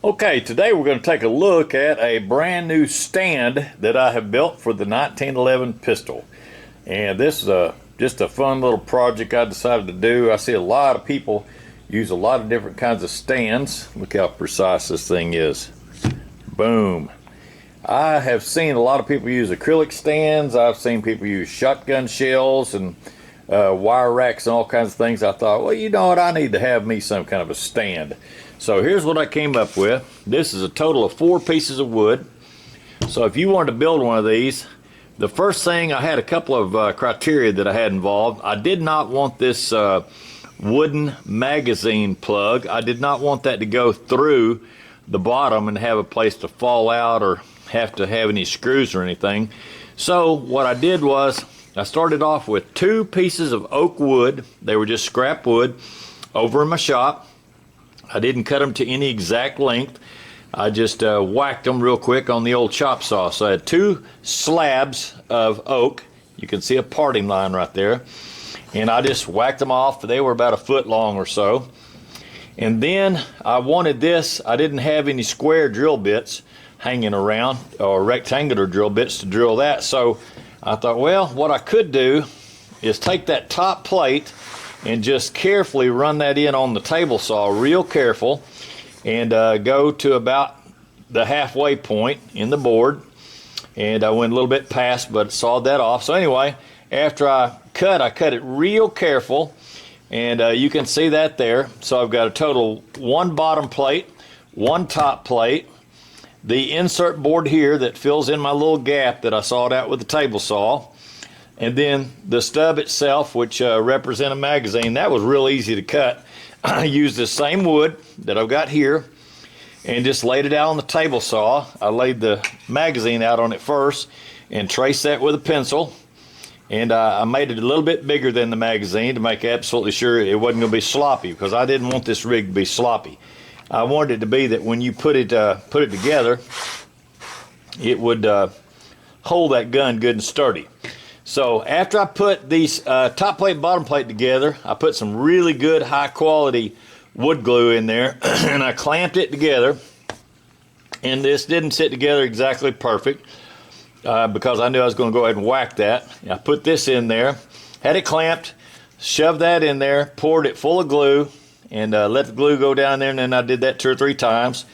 Okay, today we're going to take a look at a brand new stand that I have built for the 1911 pistol. And this is just a fun little project I decided to do. I see a lot of people use a lot of different kinds of stands. Look how precise this thing is. Boom. I have seen a lot of people use acrylic stands. I've seen people use shotgun shells and wire racks and all kinds of things. I thought, well, you know what, I need to have me some kind of a stand. So here's what I came up with. This is a total of 4 pieces of wood. So if you wanted to build one of these, the first thing, I had a couple of criteria that I had involved. I did not want this wooden magazine plug. I did not want that to go through the bottom and have a place to fall out or have to have any screws or anything. So what I did was I started off with 2 pieces of oak wood. They were just scrap wood over in my shop. I didn't cut them to any exact length. I just whacked them real quick on the old chop saw. So I had 2 slabs of oak. You can see a parting line right there. And I just whacked them off. They were about 1 foot long or so. And then I wanted this. I didn't have any square drill bits hanging around or rectangular drill bits to drill that. So I thought, well, what I could do is take that top plate and just carefully run that in on the table saw, real careful, and go to about the halfway point in the board. And I went a little bit past, but sawed that off. So anyway, after I cut it real careful, and you can see that there. So I've got a total 1 bottom plate, 1 top plate, the insert board here that fills in my little gap that I sawed out with the table saw, and then the stub itself, which represent a magazine. That was real easy to cut. I used the same wood that I've got here and just laid it out on the table saw. I laid the magazine out on it first and traced that with a pencil. And I made it a little bit bigger than the magazine to make absolutely sure it wasn't going to be sloppy, because I didn't want this rig to be sloppy. I wanted it to be that when you put it together, it would hold that gun good and sturdy. So after I put these top plate and bottom plate together, I put some really good high quality wood glue in there and I clamped it together. And this didn't sit together exactly perfect because I knew I was going to go ahead and whack that. I put this in there, had it clamped, shoved that in there, poured it full of glue, and let the glue go down there. And then I did that 2 or 3 times.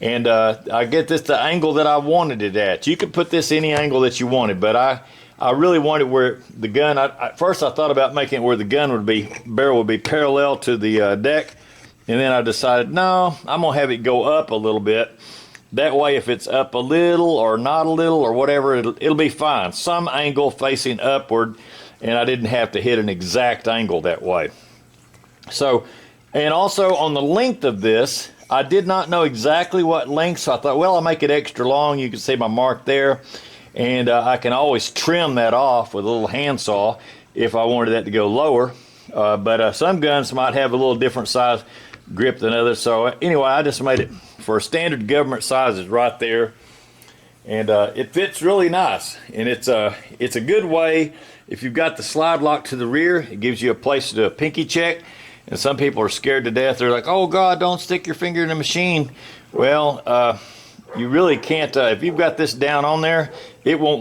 And I get this the angle that I wanted it at. You could put this any angle that you wanted, but I really wanted where the gun, at first I thought about making it where the gun would be, barrel would be parallel to the deck. And then I decided, no, I'm going to have it go up a little bit. That way, if it's up a little or not a little or whatever, it'll be fine. Some angle facing upward, and I didn't have to hit an exact angle that way. So, and also on the length of this, I did not know exactly what length, so I thought, well, I'll make it extra long. You can see my mark there. And I can always trim that off with a little handsaw if I wanted that to go lower. But some guns might have a little different size grip than others. So anyway, I just made it for standard government sizes right there. And it fits really nice. And it's a good way, if you've got the slide lock to the rear, it gives you a place to do a pinky check. And some people are scared to death. They're like, oh God, don't stick your finger in the machine. Well, you really can't, if you've got this down on there, it will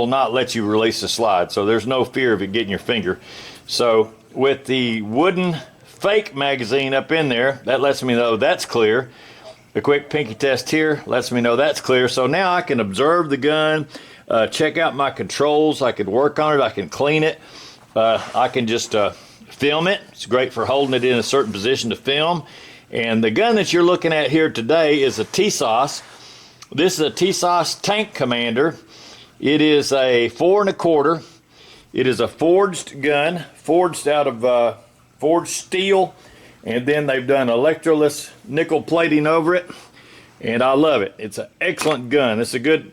not let you release the slide. So there's no fear of it getting your finger. So with the wooden fake magazine up in there, that lets me know that's clear. The quick pinky test here lets me know that's clear. So now I can observe the gun, check out my controls. I can work on it. I can clean it. I can just film it. It's great for holding it in a certain position to film. And the gun that you're looking at here today is a TSOS. This is a TSOS Tank Commander. It is a 4 1/4. It is a forged gun, forged out of forged steel, and then they've done electroless nickel plating over it. And I love it. It's an excellent gun. It's a good,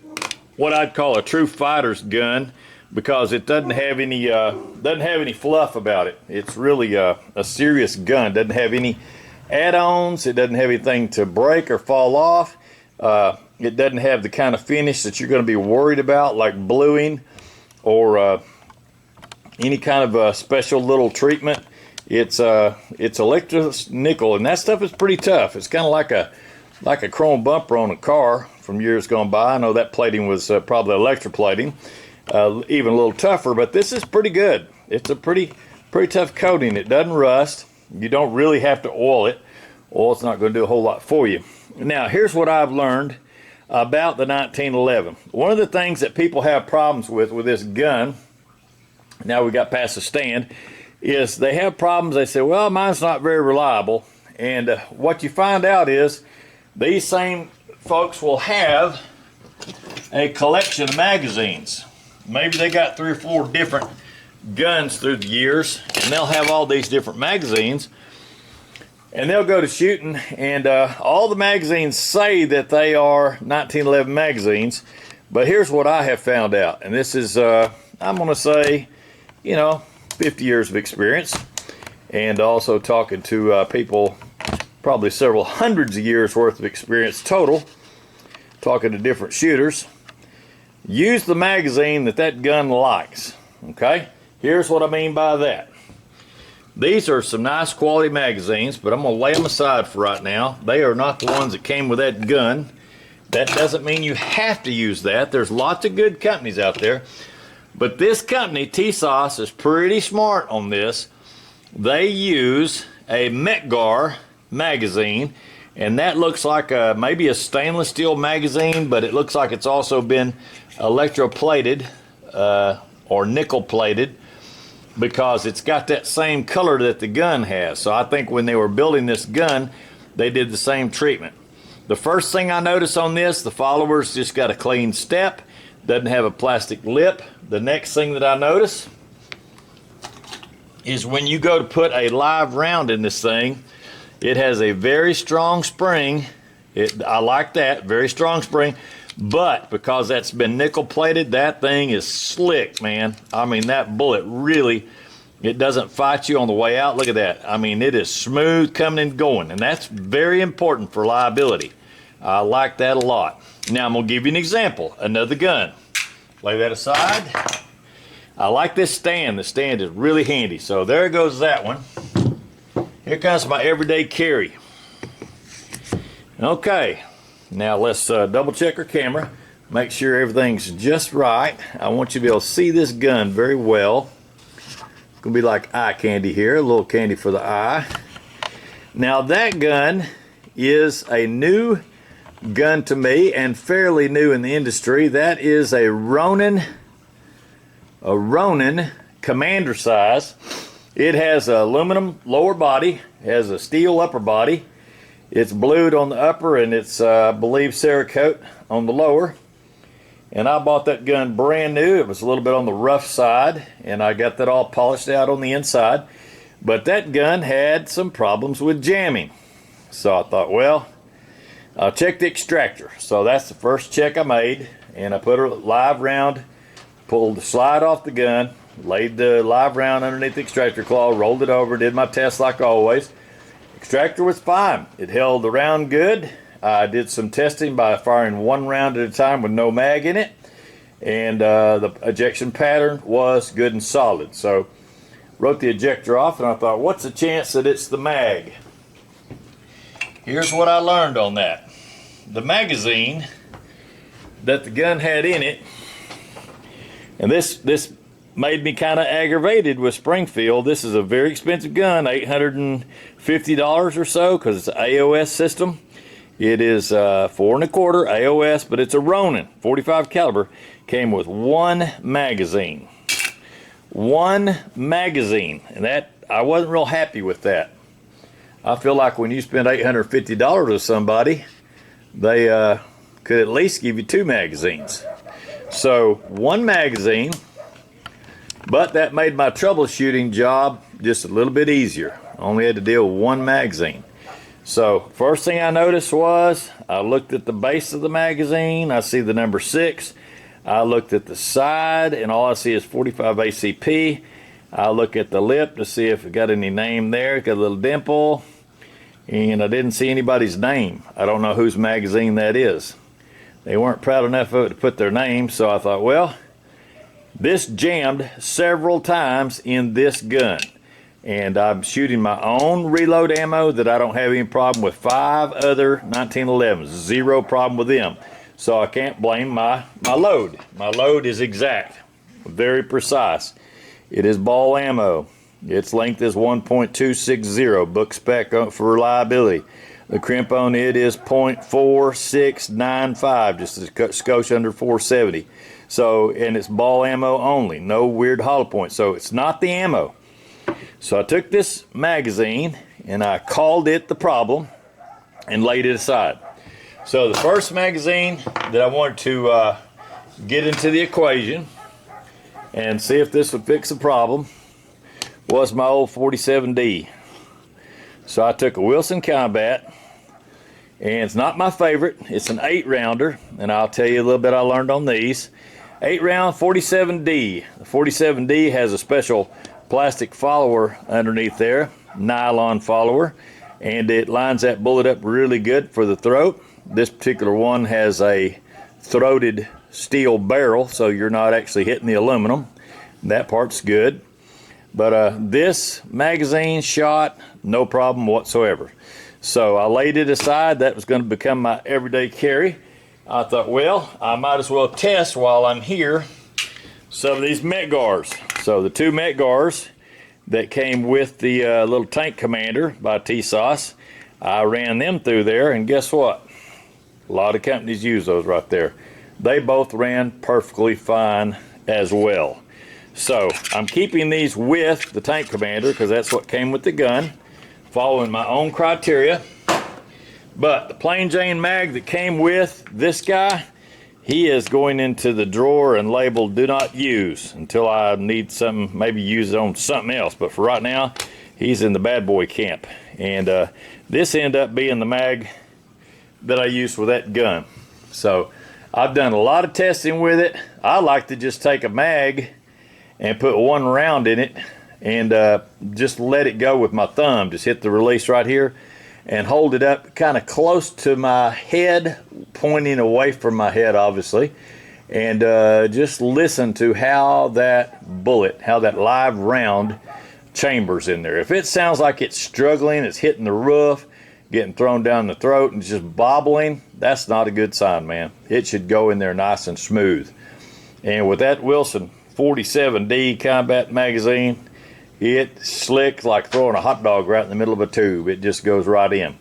what I'd call a true fighter's gun, because it doesn't have any fluff about it. It's really a serious gun. Doesn't have any add-ons. It doesn't have anything to break or fall off. It doesn't have the kind of finish that you're going to be worried about, like bluing or any kind of a special little treatment. It's electroless nickel, and that stuff is pretty tough. It's kind of like a like a chrome bumper on a car from years gone by. I know that plating was probably electroplating, even a little tougher, but this is pretty good. It's a pretty tough coating. It doesn't rust. You don't really have to oil it. Oil's not going to do a whole lot for you. Now, here's what I've learned about the 1911. One of the things that people have problems with this gun, now we got past the stand, is they have problems. They say, well, mine's not very reliable. And what you find out is these same folks will have a collection of magazines. Maybe they got 3 or 4 different guns through the years, and they'll have all these different magazines, and they'll go to shooting, and all the magazines say that they are 1911 magazines, but here's what I have found out, and this is I'm gonna say, you know, 50 years of experience, and also talking to people probably several hundreds of years worth of experience total, talking to different shooters. Use the magazine that gun likes. Okay, here's what I mean by that. These are some nice quality magazines, but I'm gonna lay them aside for right now. They are not the ones that came with that gun. That doesn't mean you have to use that. There's lots of good companies out there, but this company, TSOS, is pretty smart on this. They use a Metgar magazine, and that looks like maybe a stainless steel magazine, but it looks like it's also been electroplated or nickel plated, because it's got that same color that the gun has. So I think when they were building this gun, they did the same treatment. The first thing I noticed on this, the followers just got a clean step, doesn't have a plastic lip. The next thing that I notice is when you go to put a live round in this thing, it has a very strong spring. I like that, very strong spring, but because that's been nickel plated, that thing is slick, man. I mean, that bullet really, it doesn't fight you on the way out. Look at that. I mean, it is smooth coming and going, and that's very important for liability. I like that a lot. Now I'm gonna give you an example, another gun. Lay that aside. I like this stand. The stand is really handy. So there goes that one. Here comes my everyday carry. Okay, now let's double check our camera, make sure everything's just right. I want you to be able to see this gun very well. It's gonna be like eye candy here, a little candy for the eye. Now that gun is a new gun to me and fairly new in the industry. That is a Ronin Commander size. It has an aluminum lower body, has a steel upper body. It's blued on the upper, and it's, I believe, Cerakote on the lower. And I bought that gun brand new. It was a little bit on the rough side, and I got that all polished out on the inside. But that gun had some problems with jamming. So I thought, well, I'll check the extractor. So that's the first check I made, and I put a live round, pulled the slide off the gun, laid the live round underneath the extractor claw, rolled it over, did my test like always. Extractor was fine. It held the round good. I did some testing by firing 1 round at a time with no mag in it, and the ejection pattern was good and solid. So wrote the ejector off, and I thought, what's the chance that it's the mag? Here's what I learned on that. The magazine that the gun had in it, and this made me kind of aggravated with Springfield. This is a very expensive gun, $850 or so, because it's an AOS system. It is 4 1/4 AOS, but it's a Ronin 45 caliber. Came with 1 magazine. 1 magazine, and that I wasn't real happy with that. I feel like when you spend $850 with somebody, they could at least give you 2 magazines. So 1 magazine. But that made my troubleshooting job just a little bit easier. I only had to deal with 1 magazine. So first thing I noticed was I looked at the base of the magazine. I see the number 6. I looked at the side, and all I see is 45 ACP. I look at the lip to see if it got any name there. It got a little dimple, and I didn't see anybody's name. I don't know whose magazine that is. They weren't proud enough of it to put their name, so I thought, well, this jammed several times in this gun. And I'm shooting my own reload ammo that I don't have any problem with 5 other 1911s. Zero problem with them. So I can't blame my load. My load is exact, very precise. It is ball ammo. Its length is 1.260, book spec for reliability. The crimp on it is .4695, just a skosh under 470. So, and it's ball ammo only, no weird hollow point. So it's not the ammo. So I took this magazine and I called it the problem and laid it aside. So the first magazine that I wanted to get into the equation and see if this would fix the problem was my old 47D. So I took a Wilson Combat, and it's not my favorite. It's an 8-rounder, and I'll tell you a little bit I learned on these. 8-round 47D. The 47D has a special plastic follower underneath there, nylon follower, and it lines that bullet up really good for the throat. This particular one has a throated steel barrel, so you're not actually hitting the aluminum. That part's good. But this magazine shot, no problem whatsoever. So I laid it aside. That was going to become my everyday carry. I thought, well, I might as well test while I'm here some of these Met Gars. So the 2 Met Gars that came with the little Tank Commander by T-Sauce, I ran them through there, and guess what? A lot of companies use those right there. They both ran perfectly fine as well. So I'm keeping these with the Tank Commander because that's what came with the gun, following my own criteria. But the plain Jane mag that came with this guy, he is going into the drawer and labeled do not use until I need something, maybe use it on something else. But for right now, he's in the bad boy camp. And this ended up being the mag that I used with that gun. So I've done a lot of testing with it. I like to just take a mag and put 1 round in it and just let it go with my thumb. Just hit the release right here and hold it up kind of close to my head, pointing away from my head obviously, and just listen to how that bullet, how that live round chambers in there. If it sounds like it's struggling, it's hitting the roof, getting thrown down the throat and just bobbling, that's not a good sign, man. It should go in there nice and smooth. And with that Wilson 47D Combat magazine, it's slick like throwing a hot dog right in the middle of a tube. It just goes right in.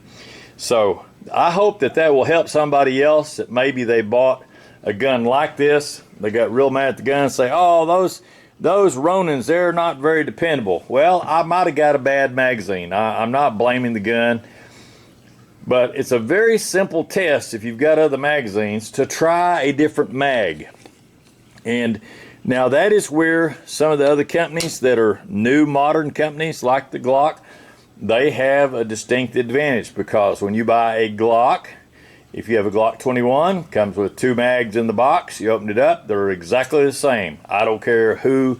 So I hope that that will help somebody else that maybe they bought a gun like this. They got real mad at the gun and say, oh, those Ronins, they're not very dependable. Well, I might have got a bad magazine. I'm not blaming the gun. But it's a very simple test if you've got other magazines to try a different mag. And now that is where some of the other companies that are new modern companies like the Glock, they have a distinct advantage, because when you buy a Glock, if you have a Glock 21, comes with 2 mags in the box, you open it up, they're exactly the same. I don't care who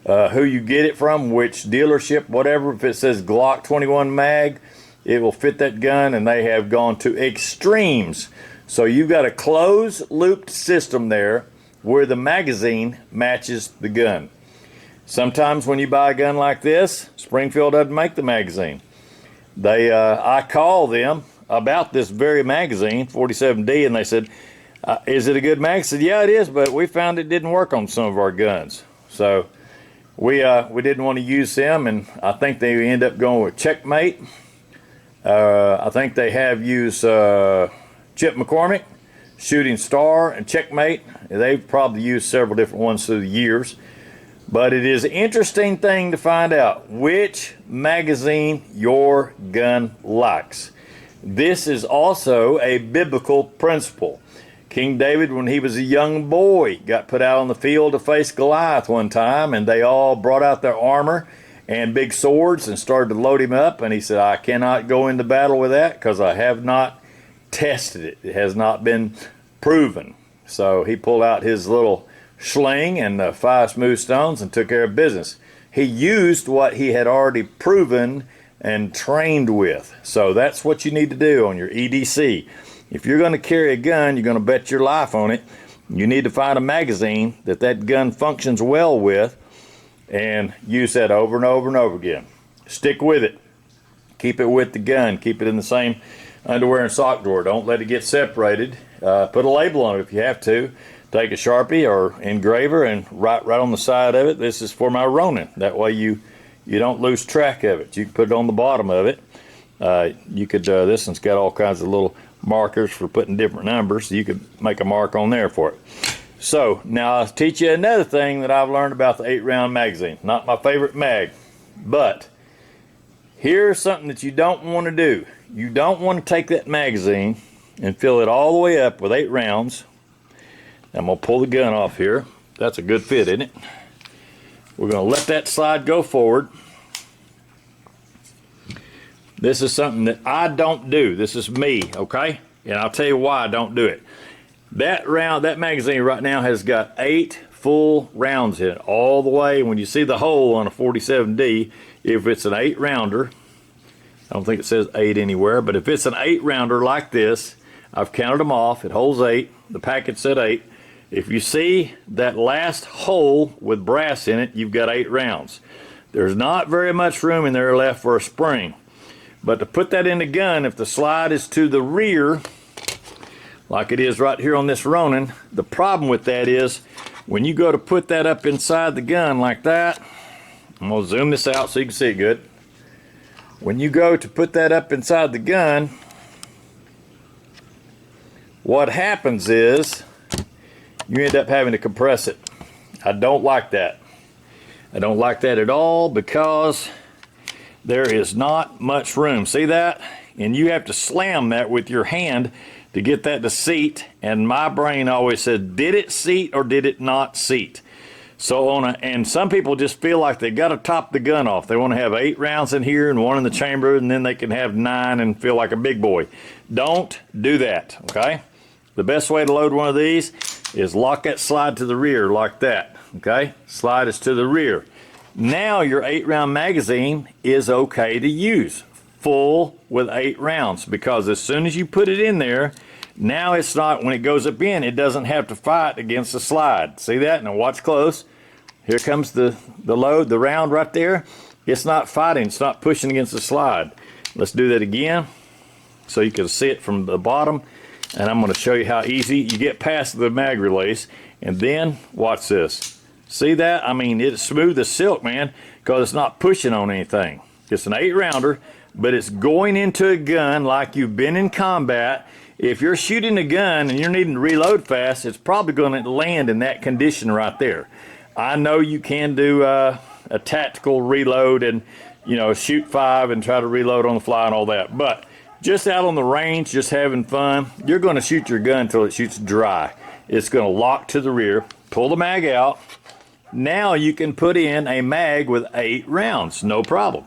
you get it from, which dealership, whatever, if it says Glock 21 mag, it will fit that gun, and they have gone to extremes. So you've got a closed looped system there where the magazine matches the gun. Sometimes when you buy a gun like this, Springfield doesn't make the magazine. I call them about this very magazine, 47D, and they said, is it a good mag? I said, yeah, it is, but we found it didn't work on some of our guns. So we didn't want to use them, and I think they end up going with Checkmate. I think they have used Chip McCormick, Shooting Star, and Checkmate. They've probably used several different ones through the years. But it is an interesting thing to find out which magazine your gun likes. This is also a biblical principle. King David, when he was a young boy, got put out on the field to face Goliath one time, and they all brought out their armor and big swords and started to load him up, and he said, I cannot go into battle with that because I have not tested it. It has not been proven. So he pulled out his little sling and 5 smooth stones and took care of business. He used what he had already proven and trained with. So that's what you need to do on your EDC. If you're going to carry a gun, you're going to bet your life on it. You need to find a magazine that gun functions well with, and use that over and over and over again. Stick with it. Keep it with the gun. Keep it in the same underwear and sock drawer. Don't let it get separated. Put a label on it if you have to. Take a Sharpie or engraver and write right on the side of it, this is for my Ronin. That way you don't lose track of it. You can put it on the bottom of it. This one's got all kinds of little markers for putting different numbers. You could make a mark on there for it. So now I'll teach you another thing that I've learned about the 8-round magazine. Not my favorite mag, but here's something that you don't want to do. You don't want to take that magazine and fill it all the way up with 8 rounds. I'm going to pull the gun off here. That's a good fit, isn't it? We're going to let that slide go forward. This is something that I don't do. This is me, okay? And I'll tell you why I don't do it. That magazine right now has got 8 full rounds in it all the way. When you see the hole on a 47D, if it's an 8-rounder, I don't think it says 8 anywhere, but if it's an 8-rounder like this, I've counted them off. It holds 8. The packet said 8. If you see that last hole with brass in it, you've got 8 rounds. There's not very much room in there left for a spring. But to put that in the gun, if the slide is to the rear, like it is right here on this Ronin, the problem with that is when you go to put that up inside the gun like that, I'm going to zoom this out so you can see it good. When you go to put that up inside the gun, what happens is you end up having to compress it. I don't like that. I don't like that at all because there is not much room. See that? And you have to slam that with your hand to get that to seat. And my brain always said, did it seat or did it not seat? So and some people just feel like they got to top the gun off. They want to have 8 rounds in here and 1 in the chamber, and then they can have 9 and feel like a big boy. Don't do that, okay? The best way to load one of these is lock that slide to the rear like that, okay? Slide is to the rear. Now your 8-round magazine is okay to use, full with 8 rounds, because as soon as you put it in there, now it's not, when it goes up in, it doesn't have to fight against the slide. See that? Now watch close. Here comes the load, the round right there. It's not fighting, it's not pushing against the slide. Let's do that again so you can see it from the bottom. And I'm going to show you how easy you get past the mag release. And then watch this. See that? I mean, it's smooth as silk, man, because it's not pushing on anything. It's an 8-rounder, but it's going into a gun like you've been in combat. If you're shooting a gun and you're needing to reload fast, it's probably going to land in that condition right there. I know you can do a tactical reload and, you know, shoot 5 and try to reload on the fly and all that. But just out on the range, just having fun, you're going to shoot your gun until it shoots dry. It's going to lock to the rear. Pull the mag out. Now you can put in a mag with 8 rounds, no problem.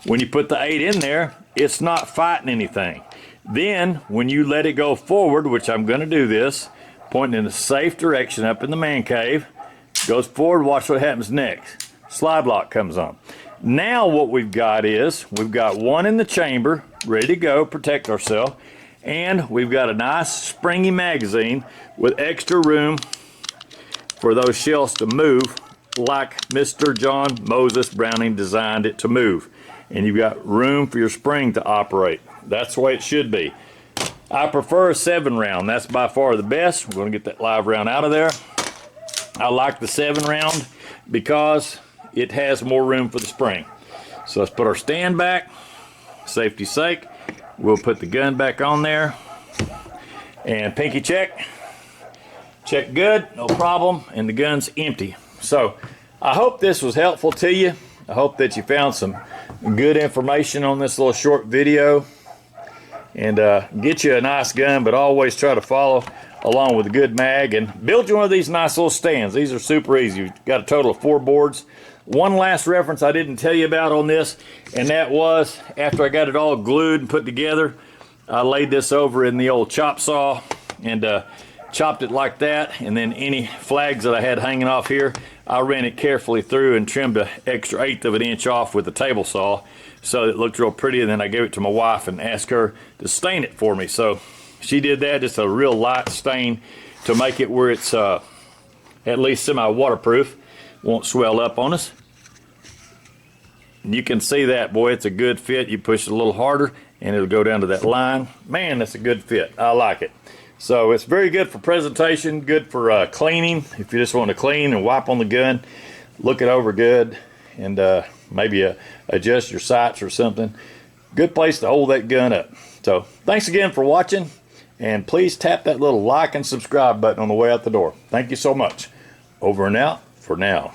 When you put the 8 in there, it's not fighting anything. Then, when you let it go forward, which I'm going to do this, pointing in a safe direction up in the man cave, goes forward, watch what happens next. Slide lock comes on. Now what we've got is, we've got 1 in the chamber, ready to go, protect ourselves, and we've got a nice springy magazine with extra room for those shells to move like Mr. John Moses Browning designed it to move. And you've got room for your spring to operate. That's the way it should be. I prefer a 7-round. That's by far the best. We're going to get that live round out of there. I like the 7-round because it has more room for the spring. So let's put our stand back. Safety's sake. We'll put the gun back on there. And pinky check. Check good, no problem, and the gun's empty. So I hope this was helpful to you. I hope that you found some good information on this little short video. And get you a nice gun, but always try to follow along with a good mag and build you one of these nice little stands. These are super easy. You've got a total of 4 boards. One last reference I didn't tell you about on this, and that was after I got it all glued and put together, I laid this over in the old chop saw and chopped it like that, and then any flags that I had hanging off here, I ran it carefully through and trimmed an extra 1/8 of an inch off with the table saw so it looked real pretty, and then I gave it to my wife and asked her to stain it for me. So she did that, just a real light stain to make it where it's at least semi-waterproof, won't swell up on us. You can see that, boy, it's a good fit. You push it a little harder and it'll go down to that line. Man, that's a good fit. I like it. So it's very good for presentation, good for cleaning. If you just want to clean and wipe on the gun, look it over good, and maybe adjust your sights or something. Good place to hold that gun up. So thanks again for watching, and please tap that little like and subscribe button on the way out the door. Thank you so much. Over and out for now.